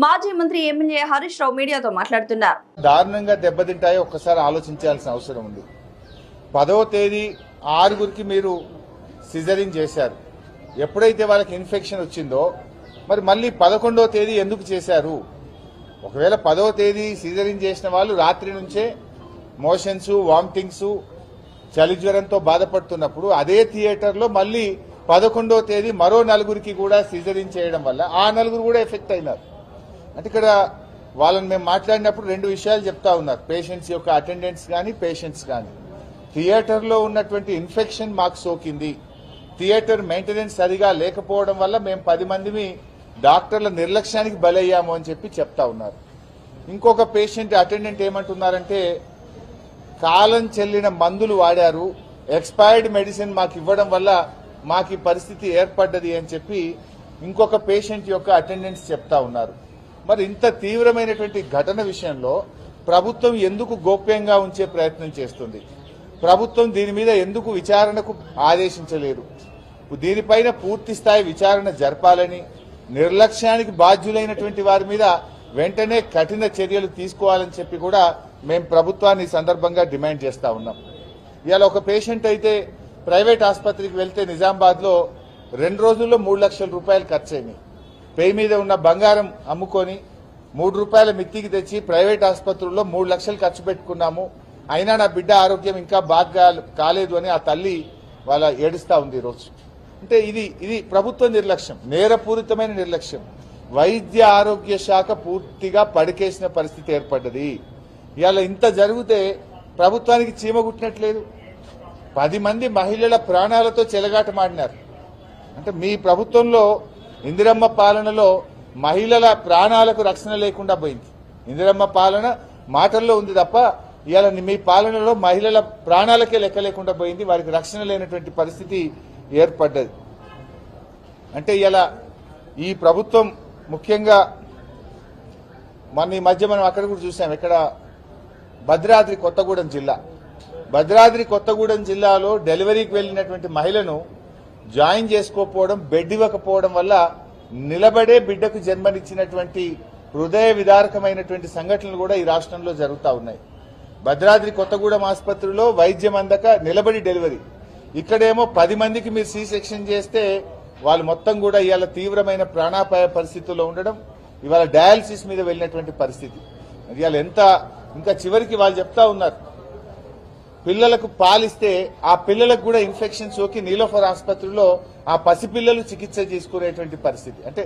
మాజీ మంత్రి ఎమ్మెల్యే హరీష్ రావు మీడియాతో మాట్లాడుతున్నారు. దారుణంగా దెబ్బతింటాయో ఒక్కసారి ఆలోచించాల్సిన అవసరం ఉంది. 10వ తేదీ 6గురికి మీరు సిజరింగ్ చేశారు. ఎప్పుడైతే వాళ్ళకి ఇన్ఫెక్షన్ వచ్చిందో మరి మళ్ళీ 11వ తేదీ ఎందుకు చేశారు? ఒకవేళ 10వ తేదీ సిజరింగ్ చేసిన వాళ్ళు రాత్రి నుంచే మోషన్స్, వామిటింగ్స్, చలి జ్వరంతో బాధపడుతున్నప్పుడు అదే థియేటర్లో మళ్ళీ 11వ తేదీ మరో 4గురికి కూడా సిజరింగ్ చేయడం వల్ల ఆ 4గురు కూడా ఎఫెక్ట్ అయినారు. అంటే ఇక్కడ వాళ్ళని మేము మాట్లాడినప్పుడు 2 విషయాలు చెప్తా ఉన్నారు. పేషెంట్స్ యొక్క అటెండెంట్స్ కానీ పేషెంట్స్ కానీ థియేటర్లో ఉన్నటువంటి ఇన్ఫెక్షన్ మాకు సోకింది, థియేటర్ మెయింటెనెన్స్ సరిగా లేకపోవడం వల్ల మేము 10 మందిని డాక్టర్ల నిర్లక్ష్యానికి బలయ్యాము అని చెప్పి చెప్తా ఉన్నారు. ఇంకొక పేషెంట్ అటెండెంట్ ఏమంటున్నారంటే కాలం చెల్లిన మందులు వాడారు, ఎక్స్పైర్డ్ మెడిసిన్ మాకు ఇవ్వడం వల్ల మాకు ఈ పరిస్థితి ఏర్పడ్డది అని చెప్పి ఇంకొక పేషెంట్ యొక్క అటెండెన్స్ చెప్తా ఉన్నారు. మరి ఇంత తీవ్రమైనటువంటి ఘటన విషయంలో ప్రభుత్వం ఎందుకు గోప్యంగా ఉంచే ప్రయత్నం చేస్తుంది? ప్రభుత్వం దీని మీద ఎందుకు విచారణకు ఆదేశించలేదు? దీనిపైన పూర్తి స్థాయి విచారణ జరపాలని, నిర్లక్ష్యానికి బాధ్యులైనటువంటి వారి మీద వెంటనే కఠిన చర్యలు తీసుకోవాలని చెప్పి కూడా మేము ప్రభుత్వాన్ని ఈ సందర్భంగా డిమాండ్ చేస్తా ఉన్నాం. ఇవాళ ఒక పేషెంట్ అయితే ప్రైవేట్ ఆసుపత్రికి వెళ్తే నిజామాబాద్లో 2 రోజుల్లో 3 లక్షల రూపాయలు ఖర్చయినాయి. పేయి మీద ఉన్న బంగారం అమ్ముకొని 3 రూపాయల మిత్తికి తెచ్చి ప్రైవేట్ ఆసుపత్రుల్లో 3 లక్షలు ఖర్చు పెట్టుకున్నాము, అయినా నా బిడ్డ ఆరోగ్యం ఇంకా బాగా కాలేదు అని ఆ తల్లి వాళ్ళ ఏడుస్తా ఉంది ఈరోజు. అంటే ఇది ప్రభుత్వ నిర్లక్ష్యం, నేరపూరితమైన నిర్లక్ష్యం. వైద్య ఆరోగ్య శాఖ పూర్తిగా పడికేసిన పరిస్థితి ఏర్పడ్డది. ఇవాళ ఇంత జరిగితే ప్రభుత్వానికి చీమ కుట్టినట్లేదు. 10 మంది మహిళల ప్రాణాలతో చెలగాటమాడినారు. అంటే మీ ప్రభుత్వంలో ఇందిరమ్మ పాలనలో మహిళల ప్రాణాలకు రక్షణ లేకుండా పోయింది. ఇందిరమ్మ పాలన మాటల్లో ఉంది తప్ప ఇవాళ మీ పాలనలో మహిళల ప్రాణాలకే లెక్క లేకుండా పోయింది, వారికి రక్షణ లేనటువంటి పరిస్థితి ఏర్పడ్డది. అంటే ఇలా ఈ ప్రభుత్వం ముఖ్యంగా ఈ మధ్య మనం అక్కడ కూడా చూసాం, ఇక్కడ భద్రాద్రి కొత్తగూడెం జిల్లాలో డెలివరీకి వెళ్లినటువంటి మహిళను జాయిన్ చేసుకోకపోవడం, బెడ్ ఇవ్వకపోవడం వల్ల నిలబడే బిడ్డకు జన్మనిచ్చినటువంటి హృదయ విదారకమైనటువంటి సంఘటనలు కూడా ఈ రాష్ట్రంలో జరుగుతూ ఉన్నాయి. భద్రాద్రి కొత్తగూడెం ఆసుపత్రిలో వైద్యం అందక నిలబడి డెలివరీ, ఇక్కడేమో 10 మందికి మీరు సి సెక్షన్ చేస్తే వాళ్ళు మొత్తం కూడా ఇవాళ తీవ్రమైన ప్రాణాపాయ పరిస్థితుల్లో ఉండడం, ఇవాళ డయాలసిస్ మీద వెళ్ళినటువంటి పరిస్థితి. ఇవాళ ఇంకా చివరికి వాళ్ళు చెప్తా ఉన్నారు, పిల్లలకు పాలిస్తే ఆ పిల్లలకు కూడా ఇన్ఫెక్షన్ సోకి నీలోఫర్ ఆసుపత్రిలో ఆ పసిపిల్లలు చికిత్స తీసుకునేటువంటి పరిస్థితి. అంటే